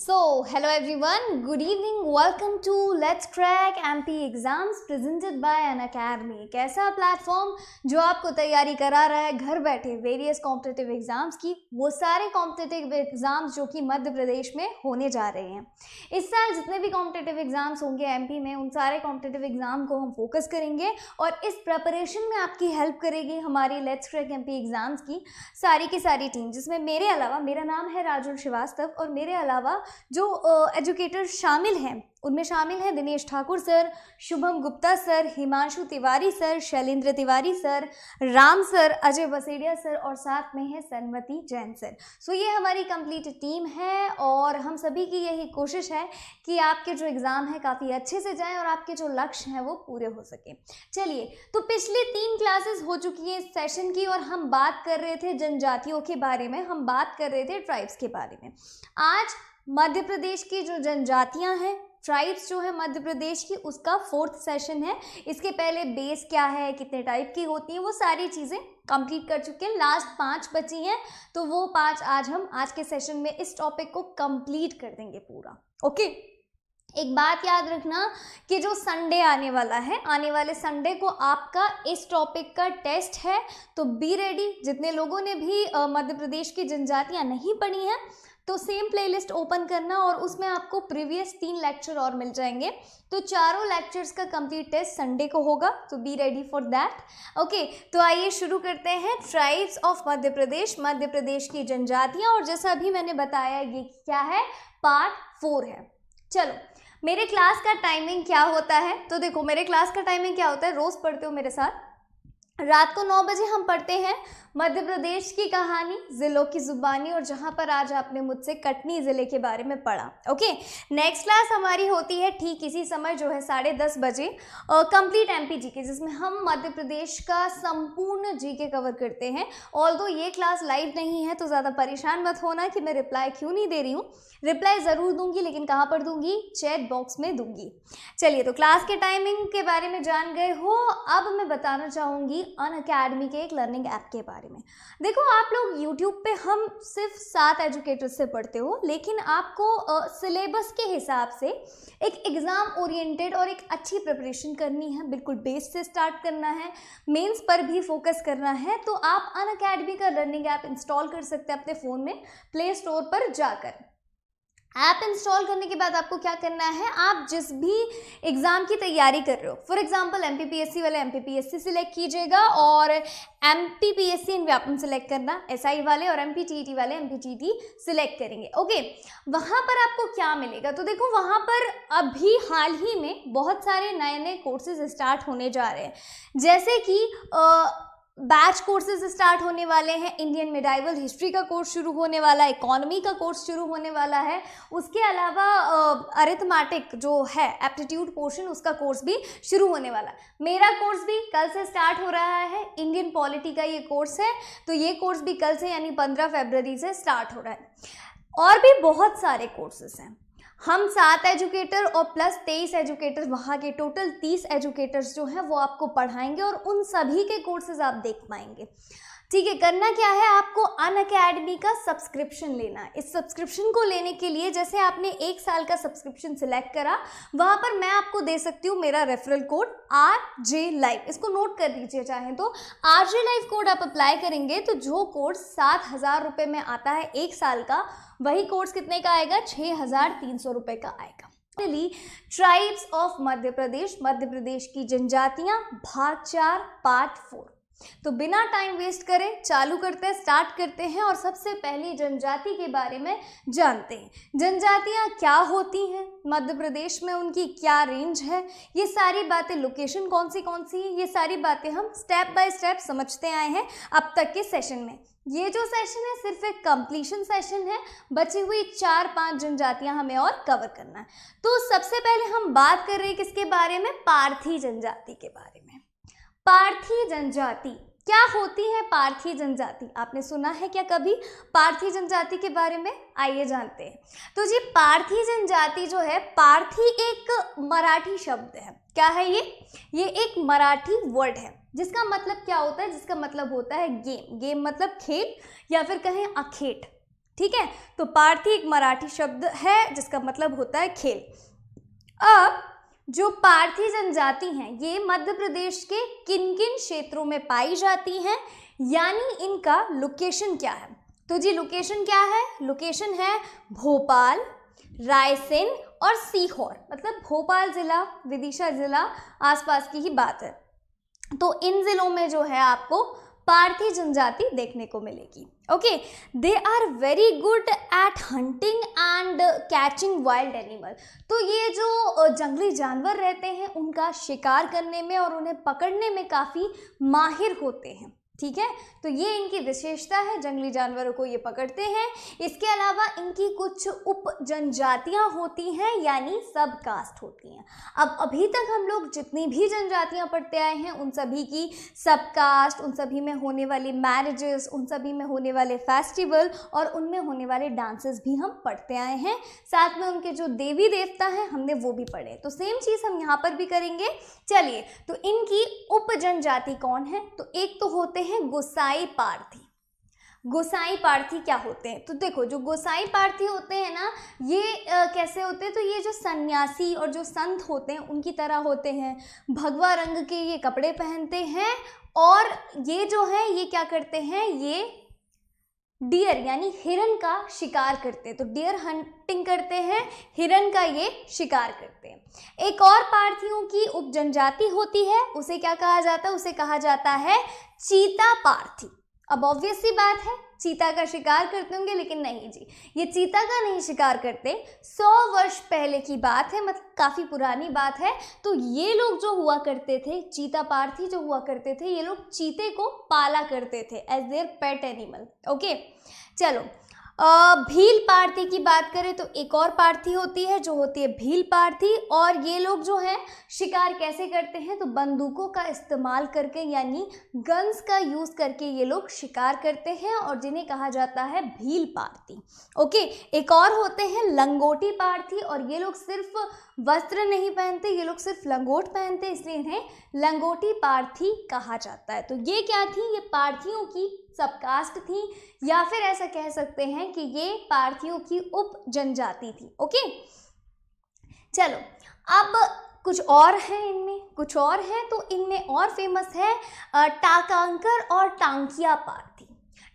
Hello everyone, good evening, welcome to Let's Crack MP Exams presented by An Academy। एक ऐसा platform जो आपको तैयारी करा रहा है घर बैठे वेरियस कॉम्पिटिटिव एग्जाम्स की, वो सारे कॉम्पिटिटिव एग्जाम्स जो कि मध्य प्रदेश में होने जा रहे हैं। इस साल जितने भी कॉम्पिटिटिव एग्जाम्स होंगे एमपी में, उन सारे कॉम्पिटिटिव एग्जाम को हम फोकस करेंगे और इस प्रिपरेशन में आपकी हेल्प करेगी हमारी लेट्स क्रैक एमपी एग्जाम्स की सारी टीम, जिसमें मेरे अलावा, मेरा नाम है राजुल श्रीवास्तव और मेरे अलावा जो एजुकेटर शामिल हैं उनमें शामिल हैं Dinesh Thakur sir, Shubham Gupta sir, Himanshu Tiwari sir, Shailendra Tiwari sir, Ram sir, Ajay Basediya sir और साथ में है सन्मति जैन सर। ये हमारी कंप्लीट टीम है और हम सभी की यही कोशिश है कि आपके जो एग्ज़ाम है काफ़ी अच्छे से जाएं और आपके जो लक्ष्य हैं वो पूरे हो सके। चलिए, तो पिछले 3 क्लासेस हो चुकी हैं इस सेशन की और हम बात कर रहे थे जनजातियों के बारे में, हम बात कर रहे थे ट्राइब्स के बारे में। आज मध्य प्रदेश की जो जनजातियां हैं, ट्राइब्स जो है मध्य प्रदेश की, उसका 4th सेशन है। इसके पहले बेस क्या है, कितने टाइप की होती हैं, वो सारी चीज़ें कंप्लीट कर चुके हैं। लास्ट 5 बची हैं, तो वो 5 आज के सेशन में इस टॉपिक को कंप्लीट कर देंगे पूरा। ओके, एक बात याद रखना कि जो संडे आने वाला है, आने वाले संडे को आपका इस टॉपिक का टेस्ट है, तो बी रेडी। जितने लोगों ने भी मध्य प्रदेश की जनजातियां नहीं पढ़ी हैं तो सेम प्लेलिस्ट ओपन करना और उसमें आपको प्रीवियस 3 लेक्चर और मिल जाएंगे। तो चारों लेक्चर्स का कंप्लीट टेस्ट संडे को होगा, तो be ready for that. Okay, तो आइए शुरू करते हैं। ट्राइब्स ऑफ मध्य प्रदेश की जनजातियां, और जैसा अभी मैंने बताया ये क्या है, पार्ट 4 है। चलो, मेरे क्लास का टाइमिंग क्या होता है, तो देखो मेरे क्लास का टाइमिंग क्या होता है, रोज़ पढ़ते हो मेरे साथ। रात को 9 बजे हम पढ़ते हैं मध्य प्रदेश की कहानी, ज़िलों की ज़ुबानी, और जहाँ पर आज आपने मुझसे कटनी ज़िले के बारे में पढ़ा। ओके, नेक्स्ट क्लास हमारी होती है ठीक इसी समय, जो है 10:30 बजे, कंप्लीट एमपी जीके, जिसमें हम मध्य प्रदेश का संपूर्ण जीके कवर करते हैं। ऑल्दो ये क्लास लाइव नहीं है तो ज़्यादा परेशान मत होना कि मैं रिप्लाई क्यों नहीं दे रही हूँ। रिप्लाई ज़रूर दूंगी, लेकिन कहाँ पर दूंगी, चैट बॉक्स में दूंगी। चलिए, तो क्लास के टाइमिंग के बारे में जान गए हो। अब मैं बताना चाहूँगी अन अकेडमी के एक लर्निंग ऐप के बारे में। देखो, आप लोग यूट्यूब पे हम सिर्फ 7 एजुकेटर्स से पढ़ते हो, लेकिन आपको सिलेबस के हिसाब से एक एग्ज़ाम ओरिएंटेड और एक अच्छी प्रिपरेशन करनी है। बिल्कुल बेस से स्टार्ट करना है, मेंस पर भी फोकस करना है, तो आप अन अकेडमी का लर्निंग ऐप इंस्टॉल कर सकते हैं अपने फ़ोन में, प्ले स्टोर पर जाकर। ऐप इंस्टॉल करने के बाद आपको क्या करना है, आप जिस भी एग्ज़ाम की तैयारी कर रहे हो, फॉर एग्जांपल एमपीपीएससी वाले एमपीपीएससी सिलेक्ट कीजिएगा और एमपीपीएससी इन व्यापम सिलेक्ट करना, एसआई वाले, और एमपीटीईटी वाले एमपीटीईटी सिलेक्ट करेंगे। ओके, वहाँ पर आपको क्या मिलेगा, तो देखो वहाँ पर अभी हाल ही में बहुत सारे नए कोर्सेज स्टार्ट होने जा रहे हैं, जैसे कि बैच कोर्सेज स्टार्ट होने वाले हैं। इंडियन मिडाइवल हिस्ट्री का कोर्स शुरू होने वाला है, इकोनॉमी का कोर्स शुरू होने वाला है, उसके अलावा अरिथमेटिक जो है एप्टीट्यूड पोर्शन, उसका कोर्स भी शुरू होने वाला है। मेरा कोर्स भी कल से स्टार्ट हो रहा है, इंडियन पॉलिटी का ये कोर्स है, तो ये कोर्स भी कल से यानी 15 फरवरी से स्टार्ट हो रहा है। और भी बहुत सारे कोर्सेज हैं। हम 7 एजुकेटर और प्लस 23 एजुकेटर, वहाँ के टोटल 30 एजुकेटर्स जो हैं वो आपको पढ़ाएंगे और उन सभी के कोर्सेज आप देख पाएंगे। ठीक है, करना क्या है, आपको अन अकेडमी का सब्सक्रिप्शन लेना है। इस सब्सक्रिप्शन को लेने के लिए, जैसे आपने 1 साल का सब्सक्रिप्शन सिलेक्ट करा, वहाँ पर मैं आपको दे सकती हूँ मेरा रेफरल कोड RJ Live। इसको नोट कर लीजिए चाहें तो। RJ Live कोड आप अप्लाई करेंगे तो जो कोर्स 7,000 रुपये में आता है 1 साल का, वही कोर्स कितने का आएगा, 6,300 रुपये का आएगा। ट्राइब्स ऑफ मध्य प्रदेश की जनजातियां, भाग 4 पार्ट 4। तो बिना टाइम वेस्ट करे चालू करते हैं, स्टार्ट करते हैं और सबसे पहले जनजाति के बारे में जानते हैं। जनजातियां क्या होती हैं मध्य प्रदेश में, उनकी क्या रेंज है, ये सारी बातें, लोकेशन कौन सी है, ये सारी बातें हम स्टेप बाय स्टेप समझते आए हैं अब तक के सेशन में। ये जो सेशन है सिर्फ एक कंप्लीशन सेशन है, बची हुई 4-5 जनजातियां हमें और कवर करना है। तो सबसे पहले हम बात कर रहे हैं किसके बारे में, पारथी जनजाति के बारे में। पारथी जनजाति क्या होती है, पारथी जनजाति आपने सुना है क्या कभी पारथी जनजाति के बारे में, आइए जानते हैं। तो जी, पारथी जनजाति जो है, पारथी एक मराठी शब्द है। क्या है ये एक मराठी वर्ड है, जिसका मतलब क्या होता है, जिसका मतलब होता है गेम। गेम मतलब खेल, या फिर कहें अखेट। ठीक है। तो पार्थी एक मराठी शब्द है जिसका मतलब होता है खेल। अब जो पार्थी जनजाति हैं ये मध्य प्रदेश के किन किन क्षेत्रों में पाई जाती हैं, यानी इनका लोकेशन क्या है। तो जी लोकेशन क्या है, लोकेशन है भोपाल, रायसेन और सीहोर, मतलब भोपाल ज़िला, विदिशा ज़िला, आसपास की ही बात है। तो इन ज़िलों में जो है आपको पार्थी जनजाति देखने को मिलेगी। Okay, they are very good at hunting and catching wild animal. तो ये जो जंगली जानवर रहते हैं उनका शिकार करने में और उन्हें पकड़ने में काफ़ी माहिर होते हैं, ठीक है। तो ये इनकी विशेषता है, जंगली जानवरों को ये पकड़ते हैं। इसके अलावा इनकी कुछ उप जनजातियाँ होती हैं, यानी सब कास्ट होती हैं। अब अभी तक हम लोग जितनी भी जनजातियाँ पढ़ते आए हैं उन सभी की सब कास्ट, उन सभी में होने वाली मैरिजेस, उन सभी में होने वाले फेस्टिवल और उनमें होने वाले डांसेस भी हम पढ़ते आए हैं। साथ में उनके जो देवी देवता हैं हमने वो भी पढ़े, तो सेम चीज़ हम यहाँ पर भी करेंगे। चलिए, तो इनकी उप जनजाति कौन है, तो एक तो होते हैं गोसाई पार्थी। गोसाई पार्थी क्या होते हैं, तो देखो जो गोसाई पार्थी होते हैं ना, ये कैसे होते हैं, तो ये जो सन्यासी और जो संत होते हैं उनकी तरह होते हैं। भगवा रंग के ये कपड़े पहनते हैं और ये जो है ये क्या करते हैं, ये डियर यानी हिरन का शिकार करते हैं। तो डियर हंटिंग करते हैं, हिरन का ये शिकार करते हैं। एक और पार्थियों की उप जनजाति होती है, उसे क्या कहा जाता है, उसे कहा जाता है चीता पार्थी। अब ऑब्वियस सी बात है चीता का शिकार करते होंगे, लेकिन नहीं जी, ये चीता का नहीं शिकार करते। 100 वर्ष पहले की बात है, मतलब काफ़ी पुरानी बात है। तो ये लोग जो हुआ करते थे, चीता पार्थी जो हुआ करते थे, ये लोग चीते को पाला करते थे as their pet animal. Okay, चलो भील पार्थी की बात करें तो एक और पार्थी होती है जो होती है भील पार्थी, और ये लोग जो हैं शिकार कैसे करते हैं, तो बंदूकों का इस्तेमाल करके यानी गन्स का यूज़ करके ये लोग शिकार करते हैं और जिन्हें कहा जाता है भील पार्थी। ओके, एक और होते हैं लंगोटी पार्थी, और ये लोग सिर्फ वस्त्र नहीं पहनते, ये लोग सिर्फ लंगोट पहनते, इसलिए इन्हें लंगोटी पार्थी कहा जाता है। तो ये क्या थी, ये पार्थियों की सबकास्ट थी, या फिर ऐसा कह सकते हैं कि ये पार्थियों की उप जनजाति थी। ओके, चलो अब कुछ और हैं, इनमें कुछ और हैं, तो इनमें और फेमस है टाकांकर और टांकिया पार्थी।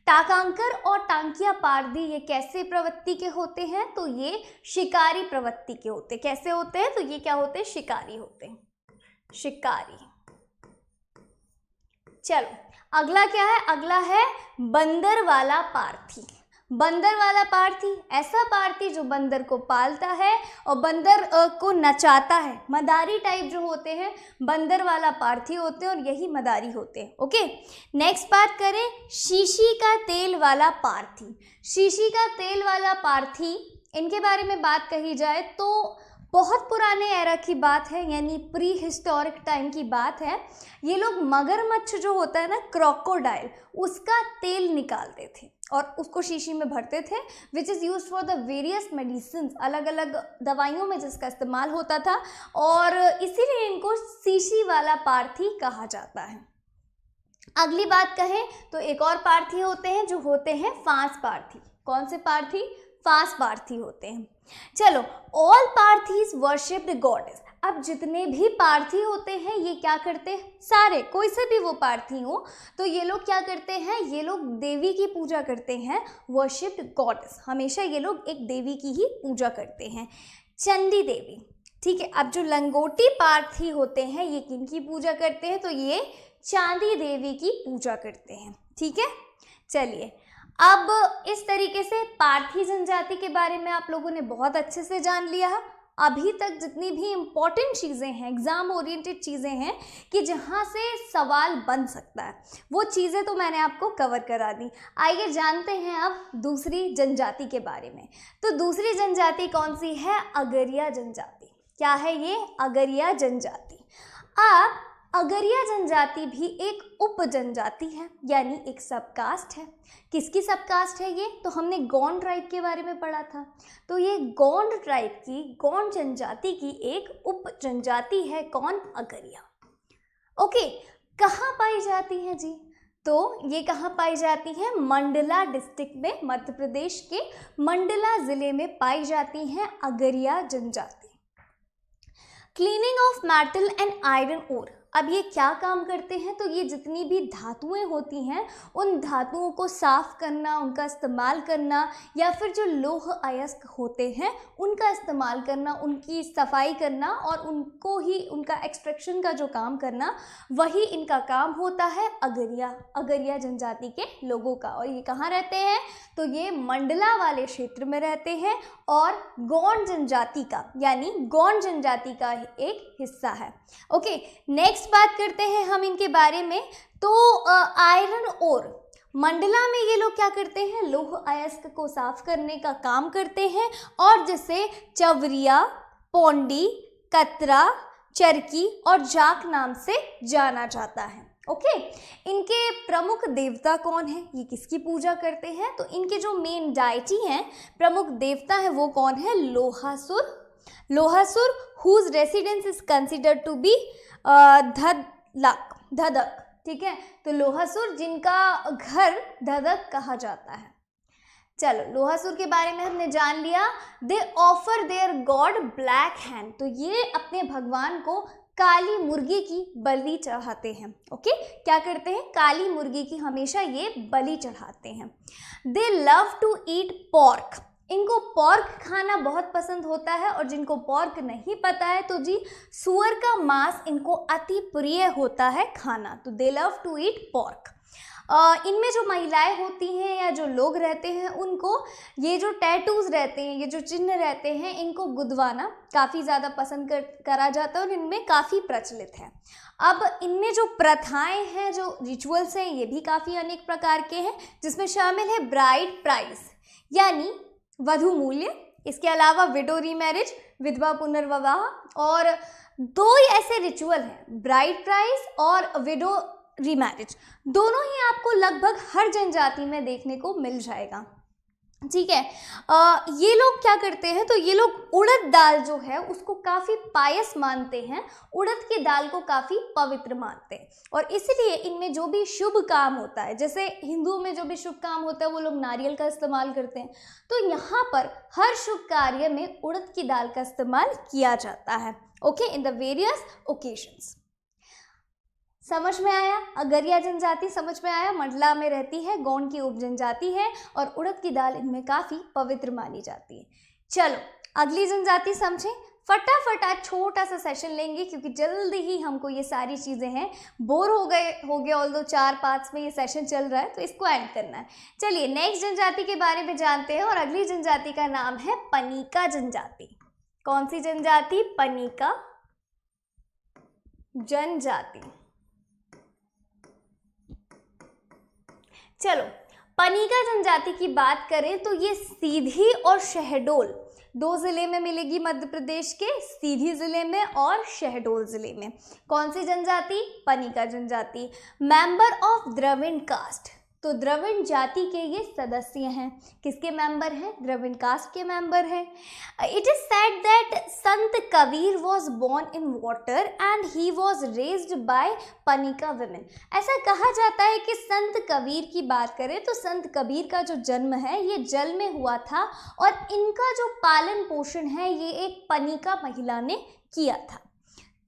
टाकांकर और टांकिया पार्थी ये कैसे प्रवृत्ति के होते हैं, तो ये शिकारी प्रवृत्ति के होते हैं। कैसे होते हैं, तो ये क्या होते हैं, शिकारी होते हैं, शिकारी। चलो अगला क्या है, अगला है बंदर वाला पार्थी। बंदर वाला पार्थी ऐसा पार्थी जो बंदर को पालता है और बंदर को नचाता है। मदारी टाइप जो होते हैं बंदर वाला पार्थी होते हैं और यही मदारी होते हैं। ओके, नेक्स्ट बात करें शीशी का तेल वाला पार्थी। शीशी का तेल वाला पार्थी, इनके बारे में बात कही जाए तो बहुत पुराने एरा की बात है, यानी प्री हिस्टोरिक टाइम की बात है। ये लोग मगरमच्छ जो होता है ना, क्रोकोडाइल, उसका तेल निकालते थे और उसको शीशी में भरते थे, which is use for the various medicine, अलग अलग दवाइयों में जिसका इस्तेमाल होता था, और इसीलिए इनको शीशी वाला पार्थी कहा जाता है। अगली बात कहें तो एक और पार्थी होते हैं जो होते हैं फांस पार्थी। कौन से पार्थी, फांस पार्थी होते हैं। चलो, ऑल पार्थीज वर्शिप्ड गॉडेस। अब जितने भी पार्थी होते हैं ये क्या करते हैं, सारे, कोई से भी वो पार्थी हो, तो ये लोग क्या करते हैं, ये लोग देवी की पूजा करते हैं, वर्शिप्ड गॉडेस। हमेशा ये लोग एक देवी की ही पूजा करते हैं, चंडी देवी। ठीक है, अब जो लंगोटी पार्थी होते हैं ये किनकी पूजा करते हैं, तो ये चांदी देवी की पूजा करते हैं। ठीक है, चलिए अब इस तरीके से पार्थी जनजाति के बारे में आप लोगों ने बहुत अच्छे से जान लिया है। अभी तक जितनी भी इम्पॉर्टेंट चीज़ें हैं, एग्ज़ाम ओरिएंटेड चीज़ें हैं कि जहाँ से सवाल बन सकता है, वो चीज़ें तो मैंने आपको कवर करा दी। आइए जानते हैं अब दूसरी जनजाति के बारे में। तो दूसरी जनजाति कौन सी है, अगरिया जनजाति। क्या है ये, अगरिया जनजाति। अब अगरिया जनजाति भी एक उप जनजाति है, यानी एक सबकास्ट है। किसकी सबकास्ट है ये, तो हमने गोंड ट्राइब के बारे में पढ़ा था। तो ये गोंड ट्राइब की, गोंड जनजाति की एक उप जनजाति है। कौन, अगरिया। ओके, कहाँ पाई जाती है जी, तो ये कहाँ पाई जाती है? मंडला डिस्ट्रिक्ट में, मध्य प्रदेश के मंडला जिले में पाई जाती है अगरिया जनजाति। Cleaning of metal and iron ore, अब ये क्या काम करते हैं? तो ये जितनी भी धातुएं होती हैं उन धातुओं को साफ करना, उनका इस्तेमाल करना, या फिर जो लौह अयस्क होते हैं उनका इस्तेमाल करना, उनकी सफाई करना और उनको ही उनका एक्सट्रैक्शन का जो काम करना, वही इनका काम होता है अगरिया जनजाति के लोगों का। और ये कहाँ रहते हैं? तो ये मंडला वाले क्षेत्र में रहते हैं और गौंड जनजाति का, यानी गौंड जनजाति का एक हिस्सा है। ओके, नेक्स्ट बात करते हैं हम इनके बारे में। तो आयरन ओर, मंडला में ये लोग क्या करते हैं? लौह अयस्क को साफ करने का काम करते हैं और जिसे चवरिया, पौंडी, कतरा, चरकी और जाक नाम से जाना जाता है। ओके, इनके प्रमुख देवता कौन है? ये किसकी पूजा करते हैं? तो इनके जो मेन डाइटी हैं, प्रमुख देवता है, वो कौन है? Lohasur whose residence is considered to be धदक। ठीक है, तो लोहासुर जिनका घर धदक कहा जाता है। चलो, लोहासुर के बारे में हमने जान लिया। दे offer there God black hand, तो ये अपने भगवान को काली मुर्गी की बलि चढ़ाते हैं। ओके, क्या करते हैं? काली मुर्गी की हमेशा ये बलि चढ़ाते हैं। They love to eat pork, इनको पॉर्क खाना बहुत पसंद होता है। और जिनको पॉर्क नहीं पता है तो जी, सुअर का मांस इनको अति प्रिय होता है खाना। तो they love to eat pork. इनमें जो महिलाएं होती हैं या जो लोग रहते हैं, उनको ये जो टैटूज रहते हैं, ये जो चिन्ह रहते हैं, इनको गुदवाना काफ़ी ज़्यादा पसंद करा जाता है और इनमें काफ़ी प्रचलित है। अब इनमें जो प्रथाएं हैं, जो रिचुअल्स हैं, ये भी काफ़ी अनेक प्रकार के हैं, जिसमें शामिल है ब्राइड प्राइस यानी वधु मूल्य, इसके अलावा विडो रीमैरिज, विधवा पुनर्विवाह, और दो ही ऐसे रिचुअल हैं, ब्राइड प्राइस और विडो रीमैरिज। दोनों ही आपको लगभग हर जनजाति में देखने को मिल जाएगा। ठीक है, ये लोग क्या करते हैं? तो ये लोग उड़द दाल जो है उसको काफ़ी पायस मानते हैं, उड़द की दाल को काफ़ी पवित्र मानते हैं, और इसलिए इनमें जो भी शुभ काम होता है, जैसे हिंदुओं में जो भी शुभ काम होता है वो लोग नारियल का इस्तेमाल करते हैं, तो यहाँ पर हर शुभ कार्य में उड़द की दाल का इस्तेमाल किया जाता है। Okay, in the various occasions. समझ में आया? अगरिया जनजाति समझ में आया, मंडला में रहती है, गौंड की उप जनजाति है और उड़द की दाल इनमें काफ़ी पवित्र मानी जाती है। चलो, अगली जनजाति समझें। फटाफट आज छोटा सा सेशन लेंगे क्योंकि जल्दी ही हमको ये सारी चीज़ें हैं, बोर हो गए ऑल्दो 4-5 में ये सेशन चल रहा है, तो इसको एंड करना है। चलिए नेक्स्ट जनजाति के बारे में जानते हैं, और अगली जनजाति का नाम है पनिका जनजाति। कौन सी जनजाति? पनिका जनजाति। चलो, पनिका जनजाति की बात करें तो ये सीधी और शहडोल दो ज़िले में मिलेगी, मध्य प्रदेश के सीधी ज़िले में और शहडोल ज़िले में। कौन सी जनजाति? पनिका जनजाति। मेंबर ऑफ द्रविड़ कास्ट, तो द्रविड़ जाति के ये सदस्य हैं। किसके मेंबर हैं? द्रविड़ कास्ट के मेंबर हैं। It is said that Sant Kabir was born in water and he was raised by Panika women. ऐसा कहा जाता है कि संत कबीर की बात करें तो संत कबीर का जो जन्म है ये जल में हुआ था, और इनका जो पालन पोषण है ये एक पनिका महिला ने किया था।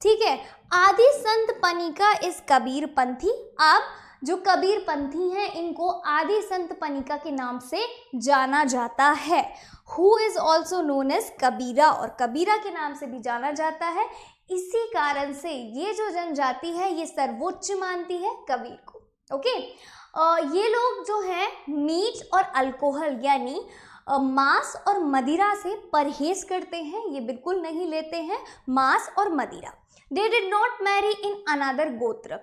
ठीक है, आदि संत पनिका इस कबीर पंथी। अब जो कबीर पंथी हैं इनको आदि संत पनिका के नाम से जाना जाता है। Who is also known as Kabira, और कबीरा के नाम से भी जाना जाता है। इसी कारण से ये जो जनजाति है ये सर्वोच्च मानती है कबीर को। ओके, ये लोग जो हैं मीट और अल्कोहल यानी मांस और मदिरा से परहेज करते हैं, ये बिल्कुल नहीं लेते हैं मांस और मदिरा। They did not marry in another गोत्र।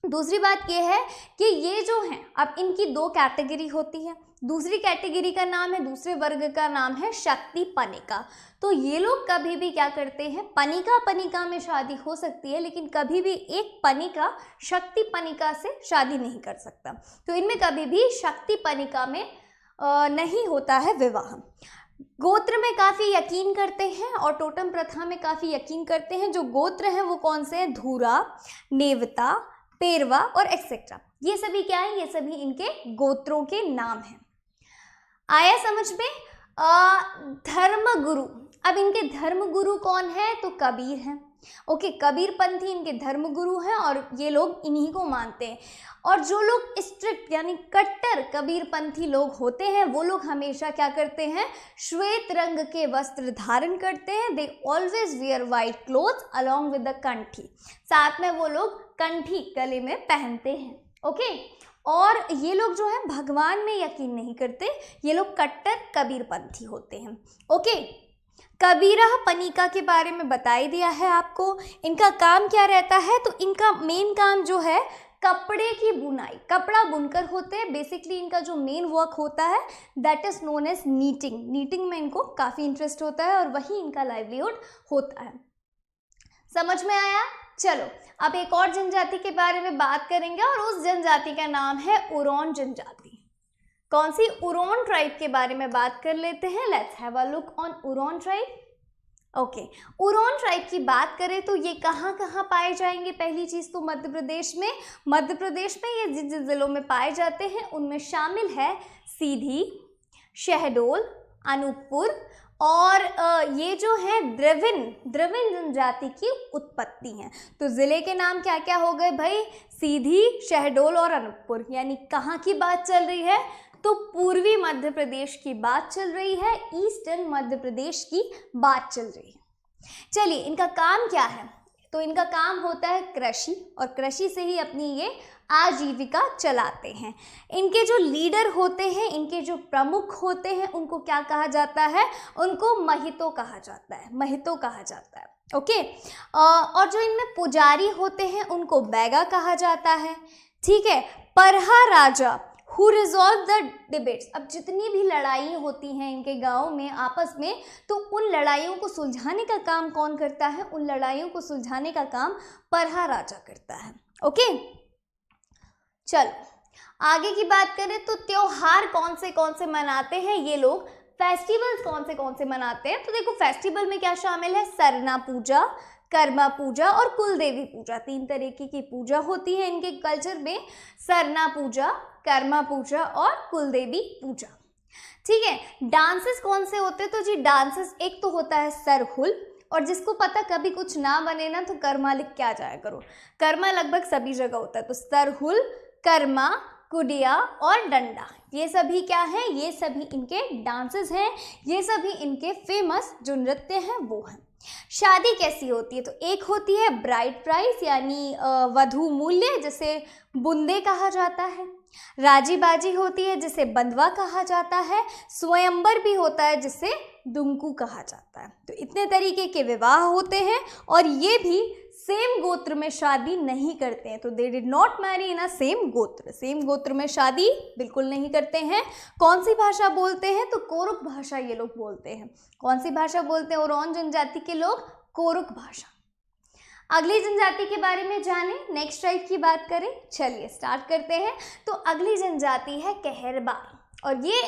दूसरी बात ये है कि ये जो हैं, अब इनकी दो कैटेगरी होती है। दूसरी कैटेगरी का नाम है, दूसरे वर्ग का नाम है शक्ति पनिका। तो ये लोग कभी भी क्या करते हैं, पनिका में शादी हो सकती है लेकिन कभी भी एक पनिका शक्ति पनिका से शादी नहीं कर सकता। तो इनमें कभी भी शक्ति पनिका में नहीं होता है विवाह। गोत्र में काफ़ी यकीन करते हैं और टोटम प्रथा में काफ़ी यकीन करते हैं। जो गोत्र हैं वो कौन से हैं? धूरा, नेवता, पेरवा और एक्सेट्रा। ये सभी क्या है? ये सभी इनके गोत्रों के नाम हैं। आया समझ में? धर्मगुरु, अब इनके धर्मगुरु कौन है? तो कबीर हैं। ओके, कबीर पंथी इनके धर्मगुरु हैं और ये लोग इन्हीं को मानते हैं। और जो लोग स्ट्रिक्ट यानी कट्टर कबीर पंथी लोग होते हैं वो लोग हमेशा क्या करते हैं? श्वेत रंग के वस्त्र धारण करते हैं। They always wear white clothes along with the कंठी, साथ में वो लोग कंठी गले में पहनते हैं। ओके, और ये लोग जो है भगवान में यकीन नहीं करते, ये लोग कट्टर कबीरपंथी होते हैं। ओके, कबीरा पनिका के बारे में बता ही दिया है आपको। इनका काम क्या रहता है? तो इनका मेन काम जो है कपड़े की बुनाई, कपड़ा बुनकर होते हैं। बेसिकली इनका जो मेन वर्क होता है that is known as knitting. Knitting में इनको काफ़ी इंटरेस्ट होता है और वही इनका लाइवलीहुड होता है। समझ में आया? चलो अब एक और जनजाति के बारे में बात करेंगे और उस जनजाति का नाम है उरोन जनजाति। कौन सी? उरोन ट्राइब के बारे में बात कर लेते हैं। Let's have a look on Oraon tribe. Okay, Oraon tribe की बात करें तो ये कहाँ कहाँ पाए जाएंगे? पहली चीज़ तो मध्य प्रदेश में। मध्य प्रदेश में ये जिन जिन जिलों में पाए जाते हैं उनमें शामिल है सीधी, शहडोल, अनूपपुर और ये जो है द्रविड़ जनजाति की उत्पत्ति है। तो ज़िले के नाम क्या क्या हो गए भाई? सीधी, शहडोल और अनूपपुर। यानी कहाँ की बात चल रही है? तो पूर्वी मध्य प्रदेश की बात चल रही है, ईस्टर्न मध्य प्रदेश की बात चल रही है। चलिए इनका काम क्या है? तो इनका काम होता है कृषि, और कृषि से ही अपनी ये आजीविका चलाते हैं। इनके जो लीडर होते हैं, इनके जो प्रमुख होते हैं, उनको क्या कहा जाता है? उनको महितो कहा जाता है, महितो कहा जाता है। ओके, और जो इनमें पुजारी होते हैं उनको बैगा कहा जाता है। ठीक है, परहा राजा हु रिजॉल्व द डिबेट्स। अब जितनी भी लड़ाई होती हैं इनके गांव में आपस में, तो उन लड़ाइयों को सुलझाने का काम कौन करता है? उन लड़ाइयों को सुलझाने का काम परहा राजा करता है। ओके, चलो आगे की बात करें तो त्योहार कौन से मनाते हैं ये लोग? फेस्टिवल्स कौन से मनाते हैं? तो देखो फेस्टिवल में क्या शामिल है? सरना पूजा, कर्मा पूजा और कुलदेवी पूजा। 3 तरीके की पूजा होती है इनके कल्चर में, सरना पूजा, कर्मा पूजा और कुलदेवी पूजा। ठीक है, डांसेस कौन से होते हैं? तो जी डांसेस एक तो होता है सरहुल, और जिसको पता कभी कुछ ना बने ना तो कर्मा लिख के आ जाया करो। कर्मा लगभग सभी जगह होता है। तो सरहुल, कर्मा, कुडिया और डंडा, ये सभी क्या हैं? ये सभी इनके डांसेस हैं, ये सभी इनके फेमस जो नृत्य हैं वो हैं। शादी कैसी होती है? तो एक होती है ब्राइड प्राइस यानी वधू मूल्य, जिसे बुंदे कहा जाता है। राजी बाजी होती है जिसे बंधवा कहा जाता है। स्वयंवर भी होता है जिसे दुंकू कहा जाता है। तो इतने तरीके के विवाह होते हैं और ये भी सेम गोत्र में शादी नहीं करते हैं। तो they did not marry in a same गोत्र, सेम गोत्र में शादी बिल्कुल नहीं करते हैं। कौन सी भाषा बोलते हैं? तो कोरुक भाषा ये लोग बोलते हैं। कौन सी भाषा बोलते हैं उरोन जनजाति के लोग? कोरुक भाषा। अगली जनजाति के बारे में जाने, नेक्स्ट ट्राइब की बात करें। चलिए स्टार्ट करते हैं। तो अगली जनजाति है कहरबार, और ये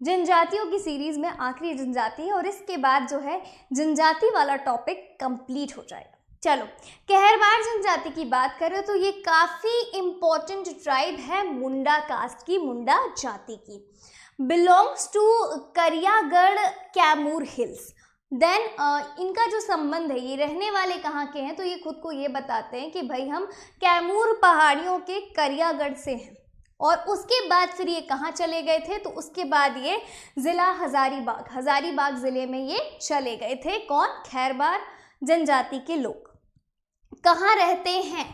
जनजातियों की सीरीज में आखिरी जनजाति है और इसके बाद जो है जनजाति वाला टॉपिक कंप्लीट हो जाएगा। चलो कहरबार जनजाति की बात करें तो ये काफ़ी इम्पोर्टेंट ट्राइब है मुंडा कास्ट की, मुंडा जाति की। Belongs to Kariyagarh Kaimur hills. Then इनका जो संबंध है, ये रहने वाले कहाँ के हैं? तो ये खुद को ये बताते हैं कि भाई हम कैमूर पहाड़ियों के करियागढ़ से हैं। और उसके बाद फिर ये कहाँ चले गए थे? तो उसके बाद ये ज़िला हज़ारीबाग ज़िले में ये चले गए थे। कौन? कहरबार जनजाति के लोग। कहाँ रहते हैं?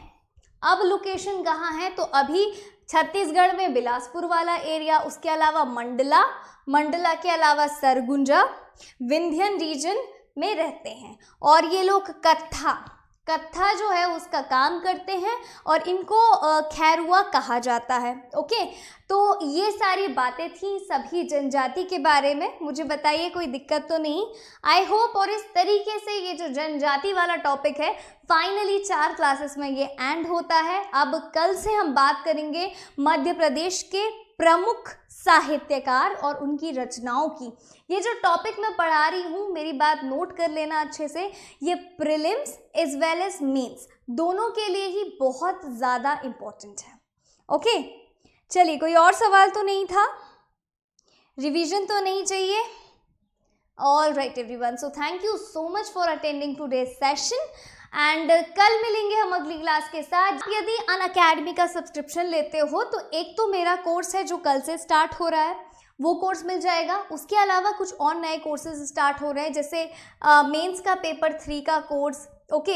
अब लोकेशन कहाँ है? तो अभी छत्तीसगढ़ में बिलासपुर वाला एरिया, उसके अलावा मंडला के अलावा सरगुंजा, विंध्यन रीजन में रहते हैं। और ये लोग कत्था जो है उसका काम करते हैं और इनको खैरुआ कहा जाता है। ओके, तो ये सारी बातें थी सभी जनजाति के बारे में। मुझे बताइए कोई दिक्कत तो नहीं? I hope. और इस तरीके से ये जो जनजाति वाला टॉपिक है फाइनली 4 क्लासेस में ये एंड होता है। अब कल से हम बात करेंगे मध्य प्रदेश के प्रमुख साहित्यकार और उनकी रचनाओं की। ये जो टॉपिक मैं पढ़ा रही हूँ, मेरी बात नोट कर लेना अच्छे से, ये prelims as well as mains दोनों के लिए ही बहुत ज़्यादा इम्पोर्टेंट है। ओके, चलिए कोई और सवाल तो नहीं था, रिवीजन तो नहीं चाहिए? All right everyone, so thank you so much for attending today's session and कल मिलेंगे हम अगली क्लास के साथ। यदि अनअकैडमी का सब्सक्रिप्शन लेते हो तो एक तो मेरा कोर्स है जो कल से स्टार्ट हो रहा है, वो कोर्स मिल जाएगा। उसके अलावा कुछ और नए कोर्सेज स्टार्ट हो रहे हैं, जैसे मेंस का पेपर 3 का कोर्स, ओके,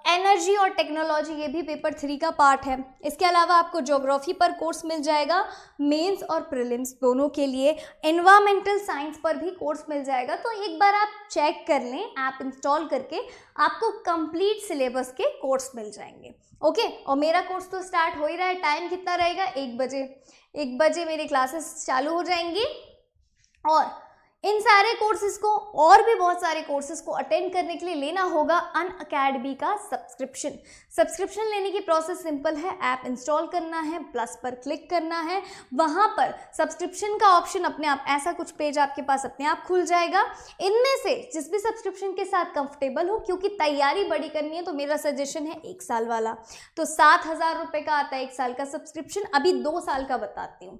एनर्जी और टेक्नोलॉजी, ये भी पेपर 3 का पार्ट है। इसके अलावा आपको ज्योग्राफी पर कोर्स मिल जाएगा मेंस और प्रीलिम्स दोनों के लिए। एनवायरमेंटल साइंस पर भी कोर्स मिल जाएगा। तो एक बार आप चेक कर लें, ऐप इंस्टॉल करके आपको कंप्लीट सिलेबस के कोर्स मिल जाएंगे। ओके, और मेरा कोर्स तो स्टार्ट हो ही रहा है। टाइम कितना रहेगा? 1 बजे। 1 बजे मेरी क्लासेस चालू हो जाएंगी और इन सारे कोर्सेज को और भी बहुत सारे कोर्सेज को अटेंड करने के लिए लेना होगा अनअकैडमी का सब्सक्रिप्शन। सब्सक्रिप्शन लेने की प्रोसेस सिंपल है, ऐप इंस्टॉल करना है, प्लस पर क्लिक करना है, वहाँ पर सब्सक्रिप्शन का ऑप्शन अपने आप, ऐसा कुछ पेज आपके पास अपने आप खुल जाएगा। इनमें से जिस भी सब्सक्रिप्शन के साथ कंफर्टेबल हो, क्योंकि तैयारी बड़ी करनी है तो मेरा सजेशन है 1 साल वाला। तो 7,000 रुपये का आता है 1 साल का सब्सक्रिप्शन। अभी 2 साल का बताती हूँ।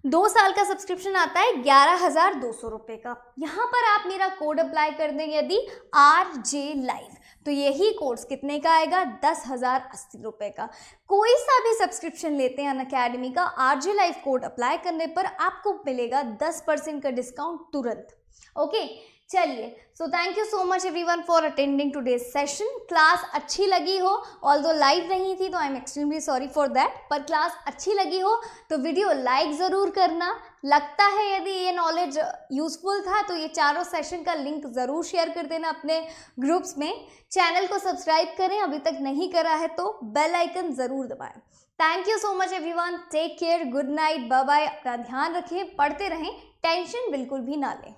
2 साल का सब्सक्रिप्शन आता है 11,200 रुपये का। यहाँ पर आप मेरा कोड अप्लाई कर दें यदि RJ Live, तो यही कोर्स कितने का आएगा? 10,080 रुपये का। कोई सा भी सब्सक्रिप्शन लेते हैं अनअकैडमी का, RJ Live कोड अप्लाई करने पर आपको मिलेगा 10% का डिस्काउंट तुरंत। ओके, चलिए, so thank you so much everyone for attending today's session. Class अच्छी लगी हो, ऑल्दो लाइव नहीं थी तो I am extremely sorry for that, पर क्लास अच्छी लगी हो तो वीडियो लाइक ज़रूर करना। लगता है यदि ये नॉलेज यूजफुल था तो ये चारों सेशन का लिंक ज़रूर शेयर कर देना अपने ग्रुप्स में। चैनल को सब्सक्राइब करें, अभी तक नहीं करा है तो बेल आइकन ज़रूर दबाएं। Thank you so much everyone, take care, good night, bye bye. अपना ध्यान रखें, पढ़ते रहें, टेंशन बिल्कुल भी ना लें।